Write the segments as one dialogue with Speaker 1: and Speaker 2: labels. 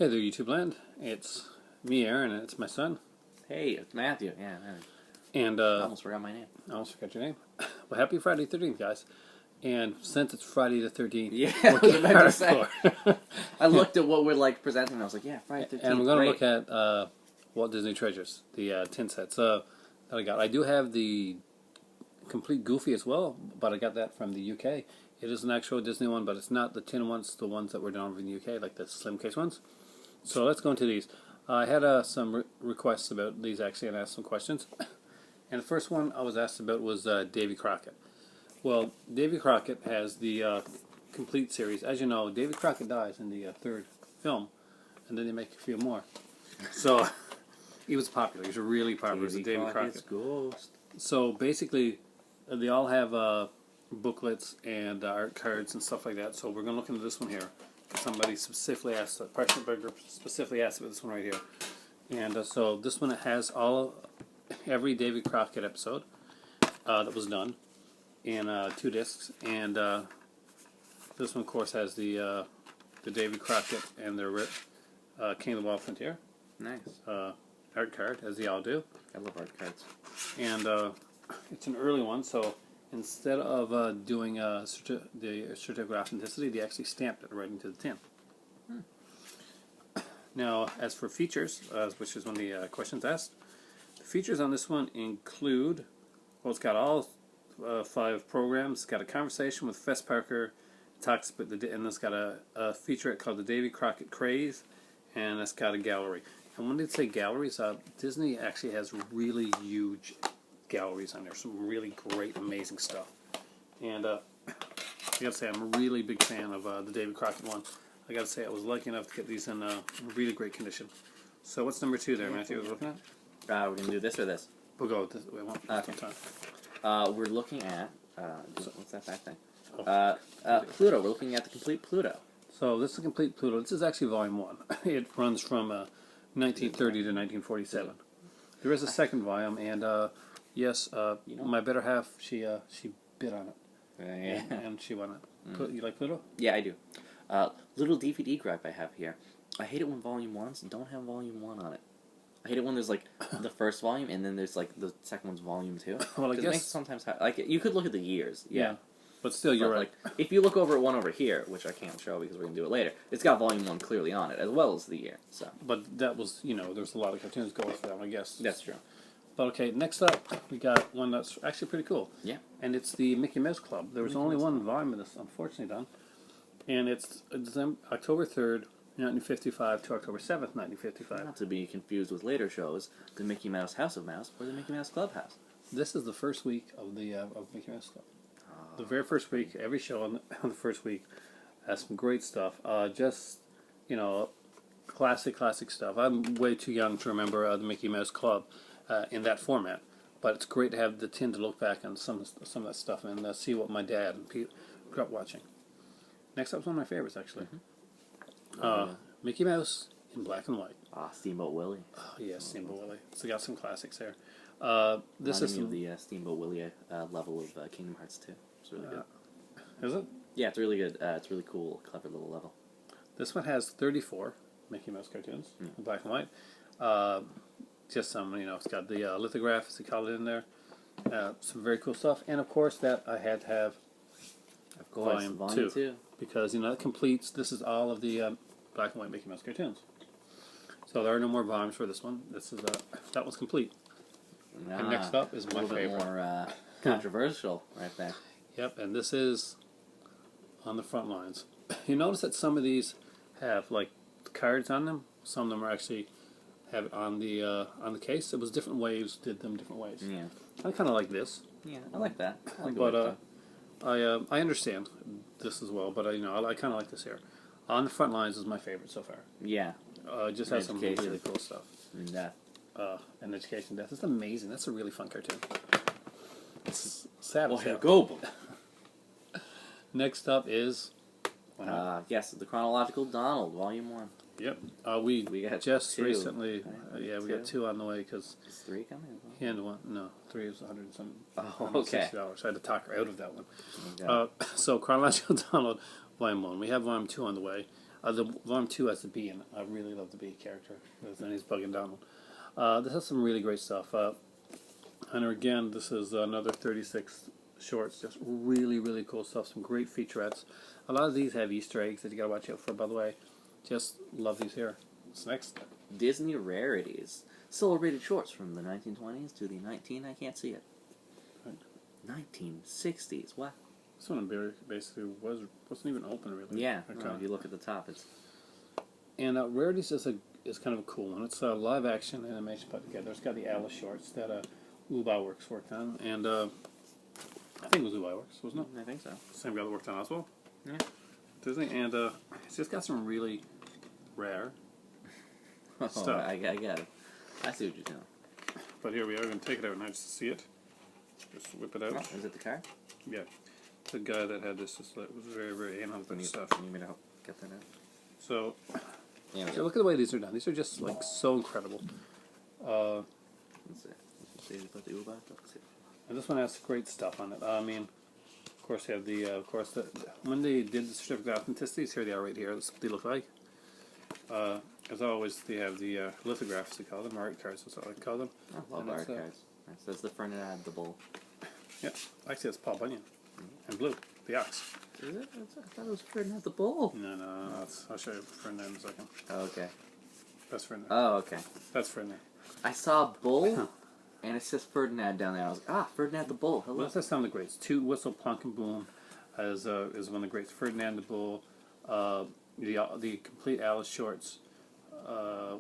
Speaker 1: Hey there, YouTube land. It's me, Aaron, and it's my son.
Speaker 2: Hey, it's Matthew. Yeah, man.
Speaker 1: And
Speaker 2: I almost forgot my name.
Speaker 1: I almost forgot your name. Well, happy Friday the 13th, guys. And since it's Friday the 13th,
Speaker 2: Yeah,
Speaker 1: we're
Speaker 2: I was about to say.
Speaker 1: hardcore.
Speaker 2: I looked at what we're like presenting, and I was like, yeah, Friday 13th.
Speaker 1: And we're going to look at Walt Disney Treasures, the tin sets that I got. I do have the complete Goofy as well, but I got that from the UK. It is an actual Disney one, but it's not the tin ones, the ones that were done over in the UK, like the slim case ones. So let's go into these. I had some requests about these actually, and asked some questions. And the first one I was asked about was Davy Crockett. Well, Davy Crockett has the complete series. As you know, Davy Crockett dies in the third film, and then they make a few more. So he was popular. He was really popular as Davy Crockett.
Speaker 2: Ghost.
Speaker 1: So basically, they all have booklets and art cards and stuff like that. So we're going to look into this one here. Somebody specifically asked, Parchment Burger specifically asked about this one right here. And so this one has every Davy Crockett episode that was done in 2 discs. And this one, of course, has the Davy Crockett and the King of the Wild Frontier.
Speaker 2: Nice.
Speaker 1: Art card, as they all do.
Speaker 2: I love art cards.
Speaker 1: And it's an early one, so instead of doing the certificate of authenticity, they actually stamped it right into the tin. Now, as for features, which is one of the questions asked, the features on this one include, well, it's got all 5 programs. It's got a conversation with Fess Parker, talks about and it's got a featurette called the Davy Crockett Craze, and it's got a gallery. And when they say galleries, Disney actually has really huge galleries on there. Some really great, amazing stuff. And I gotta say, I'm a really big fan of the Davy Crockett one. I gotta say, I was lucky enough to get these in really great condition. So what's number 2 there, Matthew? We're looking at?
Speaker 2: We're going to do this or this?
Speaker 1: We'll go with this. We won't waste time.
Speaker 2: We're looking at, what's that back thing? Pluto. We're looking at the complete Pluto.
Speaker 1: So this is a complete Pluto. This is actually volume 1. It runs from 1930 to 1947. There is a second volume, and yes, my better half, she bid on it.
Speaker 2: Yeah.
Speaker 1: And she won it. You like Pluto?
Speaker 2: Yeah, I do. Little DVD gripe I have here. I hate it when volume 1s don't have volume 1 on it. I hate it when there's like the first volume and then there's like the second one's volume 2.
Speaker 1: Well, I guess
Speaker 2: it makes sometimes like you could look at the years. Yeah.
Speaker 1: But still, you're right.
Speaker 2: Like, if you look over at one over here, which I can't show because we're going to do it later, it's got volume 1 clearly on it, as well as the year. So.
Speaker 1: But that was, there's a lot of cartoons going for that one, I guess.
Speaker 2: That's true.
Speaker 1: But okay, next up, we got one that's actually pretty cool.
Speaker 2: Yeah.
Speaker 1: And it's the Mickey Mouse Club. There was only one volume of this, unfortunately, done. And it's October 3rd, 1955 to October 7th, 1955.
Speaker 2: Not to be confused with later shows, the Mickey Mouse House of Mouse or the Mickey Mouse Clubhouse.
Speaker 1: This is the first week of the of Mickey Mouse Club. The very first week, every show on the first week has some great stuff. Just, classic stuff. I'm way too young to remember the Mickey Mouse Club in that format. But it's great to have the tin to look back on some of that stuff and see what my dad and Pete grew up watching. Next up is one of my favorites, actually. Mickey Mouse in black and white.
Speaker 2: Steamboat Willie.
Speaker 1: Oh, yes, Steamboat Willie. So got some classics there.
Speaker 2: This is the Steamboat Willie level of Kingdom Hearts 2. It's really good.
Speaker 1: Is it?
Speaker 2: Yeah, it's really good. It's really cool, clever little level.
Speaker 1: This one has 34 Mickey Mouse cartoons in black and white. Just some, it's got the lithograph, as they call it, in there. Some very cool stuff. And, of course, that I had to have volume 2. Because, that completes, this is all of the black and white Mickey Mouse cartoons. So there are no more volumes for this one. This is that was complete. And next up is my favorite.
Speaker 2: A little bit more controversial right there.
Speaker 1: Yep, and this is on the front lines. You notice that some of these have like cards on them. Some of them are actually have it on the case. It was different waves did them different ways.
Speaker 2: Yeah,
Speaker 1: I kind of like this.
Speaker 2: Yeah, I like that. I like
Speaker 1: but I understand this as well. But I kind of like this here. On the front lines is my favorite so far.
Speaker 2: Yeah,
Speaker 1: it just has some really cool stuff.
Speaker 2: And
Speaker 1: Education Death. It's amazing. That's a really fun cartoon. It's sad.
Speaker 2: Well, here go.
Speaker 1: Next up is...
Speaker 2: yes, the Chronological Donald, Volume 1.
Speaker 1: Yep. We got just 2. Recently...
Speaker 2: Right?
Speaker 1: we got 2 on the way because...
Speaker 2: Is 3 coming?
Speaker 1: He had 1. No, 3 is 100 and some...
Speaker 2: Oh, okay.
Speaker 1: $160. So I had to talk her out of that one.
Speaker 2: Okay.
Speaker 1: So Chronological Donald, Volume 1. We have Volume 2 on the way. The Volume 2 has the bee in it. I really love the bee character. And he's bugging Donald. This has some really great stuff. And again, this is another 36 shorts. Just really, really cool stuff. Some great featurettes. A lot of these have Easter eggs that you got to watch out for, by the way. Just love these here. What's next?
Speaker 2: Disney Rarities. Celebrated shorts from the 1920s to the I can't see it.
Speaker 1: Right.
Speaker 2: 1960s. Wow.
Speaker 1: This one basically wasn't even open, really.
Speaker 2: Yeah.
Speaker 1: Okay.
Speaker 2: No, if you look at the top, it's...
Speaker 1: And Rarities is kind of a cool one. It's a live action animation put together. It's got the Alice shorts that Ubi Works worked on, and I think it was Ubi Works, wasn't it?
Speaker 2: I think so.
Speaker 1: Same guy that worked on Oswald.
Speaker 2: Yeah.
Speaker 1: Disney, and it's just got some really rare
Speaker 2: Oh,
Speaker 1: stuff.
Speaker 2: I get it. I see what you're doing.
Speaker 1: But here we are. Going to take it out now just to see it. Just whip it out.
Speaker 2: Oh, is it the card?
Speaker 1: Yeah. The guy that had this was very, very anal with stuff.
Speaker 2: You need me to help get that out?
Speaker 1: So,
Speaker 2: Yeah,
Speaker 1: so look at the way these are done. These are just like so incredible.
Speaker 2: let's see. Let's see about the Ubi. Let's see.
Speaker 1: And this one has great stuff on it. I mean, of course, you have when they did the certificate of authenticity, here they are right here. This is what they look like. As always, they have the lithographs, they call them, art cards, that's what I call them.
Speaker 2: I love
Speaker 1: And
Speaker 2: art
Speaker 1: it's,
Speaker 2: cards. That's the Ferdinand the Bull.
Speaker 1: Yeah, actually, it's Paul Bunyan. And blue, the ox.
Speaker 2: Is it? I thought it was Ferdinand the Bull.
Speaker 1: No, I'll show you Ferdinand in a second.
Speaker 2: Oh, okay.
Speaker 1: That's Ferdinand.
Speaker 2: Oh, okay.
Speaker 1: That's Ferdinand.
Speaker 2: I saw a bull, and it says Ferdinand down there. I was like, Ferdinand the Bull. Hello.
Speaker 1: Well, that's some of the greats. Toot, Whistle, Plunk, and Boom is one of the greats. Ferdinand the Bull, the complete Alice shorts.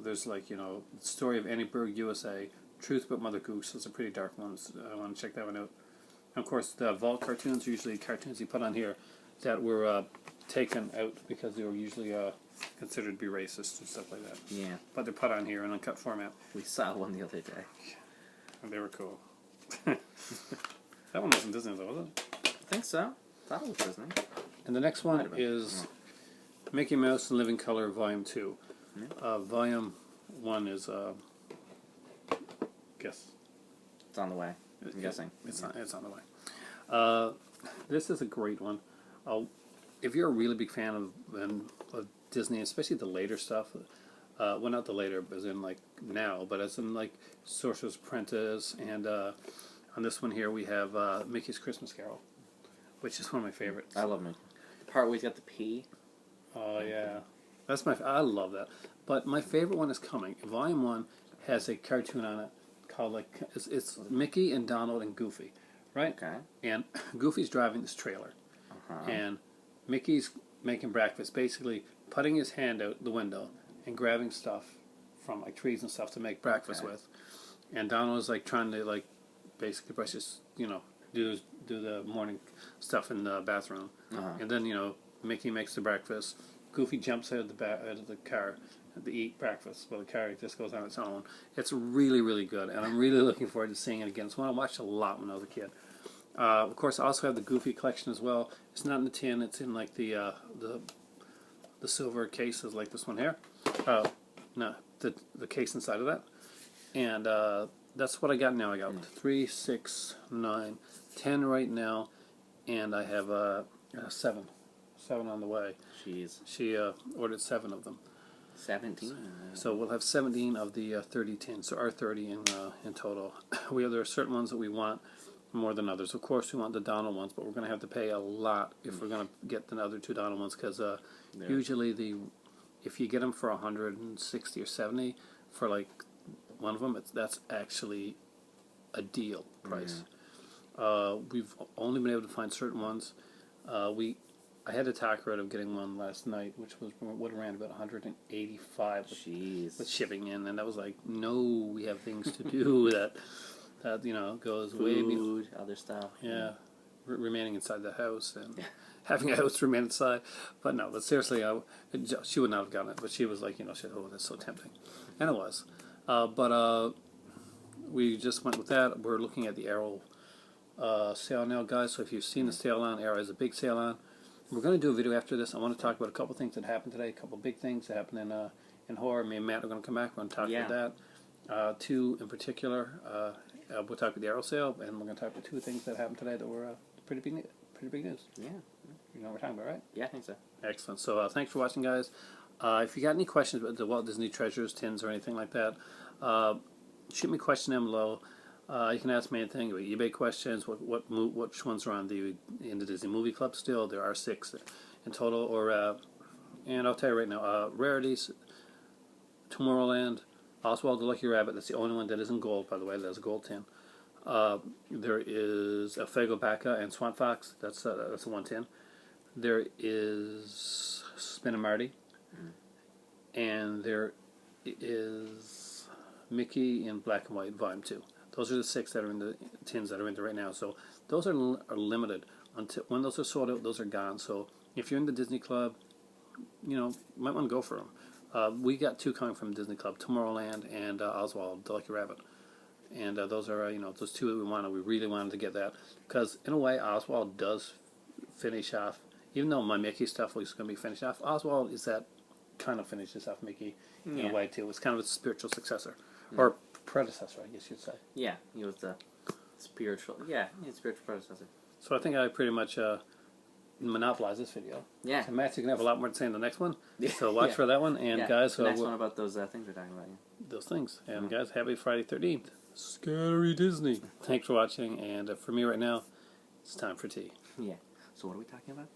Speaker 1: There's like, the story of Annie Berg, USA. Truth About Mother Goose is a pretty dark one. So I want to check that one out. And of course, the Vault cartoons are usually cartoons you put on here that were taken out because they were usually considered to be racist and stuff like that.
Speaker 2: Yeah.
Speaker 1: But they're put on here in uncut format.
Speaker 2: We saw one the other day.
Speaker 1: And they were cool. That one wasn't Disney though, was it?
Speaker 2: I think so. Thought it was Disney.
Speaker 1: And the next
Speaker 2: Might
Speaker 1: one
Speaker 2: have been.
Speaker 1: is Mickey Mouse in Living Color, Volume 2.
Speaker 2: Yeah.
Speaker 1: Volume 1 is, guess.
Speaker 2: It's on the way. I'm guessing.
Speaker 1: It's on the way. This is a great one. If you're a really big fan of Disney, especially the later stuff, well, not the later, as in like now, but as in like Sorcerer's Apprentice, and on this one here we have Mickey's Christmas Carol, which is one of my favorites.
Speaker 2: I love Mickey. The part where he's got the P.
Speaker 1: Oh yeah, I love that. But my favorite one is coming. Volume 1 has a cartoon on it called it's Mickey and Donald and Goofy, right?
Speaker 2: Okay.
Speaker 1: And Goofy's driving this trailer, and Mickey's making breakfast, basically putting his hand out the window and grabbing stuff from like trees and stuff to make breakfast with, and Donald is like trying to like basically brush his, do the morning stuff in the bathroom, and then Mickey makes the breakfast. Goofy jumps out of the car to eat breakfast, but the car just goes on its own. It's really, really good, and I'm really looking forward to seeing it again. It's one I watched a lot when I was a kid. Of course, I also have the Goofy collection as well. It's not in the tin; it's in like the silver cases, like this one here. No, the case inside of that, and that's what I got now. I got 3, 6, 9, 10 right now, and I have 7 on the way.
Speaker 2: Jeez.
Speaker 1: She ordered 7 of them.
Speaker 2: 17.
Speaker 1: So we'll have 17 of the 30 tins, so our 30 in total. There are certain ones that we want more than others. Of course, we want the Donald ones, but we're going to have to pay a lot if we're going to get the other 2 Donald ones, because usually if you get them for 160 or 70 for like one of them, that's actually a deal price. We've only been able to find certain ones. I had a talk out of getting one last night, which would have ran about 185 with shipping in, and that was like, no, we have things to do that goes
Speaker 2: Food,
Speaker 1: way beyond
Speaker 2: other stuff.
Speaker 1: Yeah, remaining inside the house and having a house remain inside. But no, but seriously, she would not have gotten it. But she was like, she said, oh, that's so tempting, and it was. But we just went with that. We're looking at the Arrow sale now, guys. So if you've seen the sale on, Arrow has a big sale on. We're going to do a video after this. I want to talk about a couple things that happened today, a couple big things that happened in horror. Me and Matt are going to come back. We're going to talk about that. 2 in particular. We'll talk about the Arrow sale, and we're going to talk about 2 things that happened today that were pretty big news.
Speaker 2: Yeah.
Speaker 1: You know what we're talking about, right?
Speaker 2: Yeah, I think so.
Speaker 1: Excellent. So thanks for watching, guys. If you got any questions about the Walt Disney Treasures tins or anything like that, shoot me a question down below. You can ask me anything about eBay questions. Which ones are on in the Disney Movie Club still? There are 6 in total. Or and I'll tell you right now, Rarities, Tomorrowland, Oswald the Lucky Rabbit. That's the only one that isn't gold, by the way. That's a gold tin. There is a Fago Bacca and Swamp Fox. That's a 110. There is Spin and Marty, and there is Mickey in Black and White Volume 2. Those are the 6 that are in the tins that are in there right now. So those are limited. Until when those are sold out, those are gone. So if you're in the Disney Club, you know, you might want to go for them. We got 2 coming from Disney Club: Tomorrowland and Oswald the Lucky Rabbit. And those are, you know, those 2 that we wanted. We really wanted to get that because, in a way, Oswald does finish off. Even though my Mickey stuff was going to be finished off, Oswald is that kind of finishes off Mickey in a way too. It's kind of a spiritual successor or predecessor, I guess you'd say.
Speaker 2: Yeah, he was the spiritual. Yeah, he's spiritual predecessor.
Speaker 1: So I think I pretty much monopolized this video.
Speaker 2: Yeah.
Speaker 1: So Matt's going to have a lot more to say in the next one. So watch for that one. And guys,
Speaker 2: the next one about those things we're talking about. Yeah.
Speaker 1: Those things. And guys, happy Friday 13th. Scary Disney. Thanks for watching. And for me right now, it's time for tea.
Speaker 2: Yeah. So what are we talking about?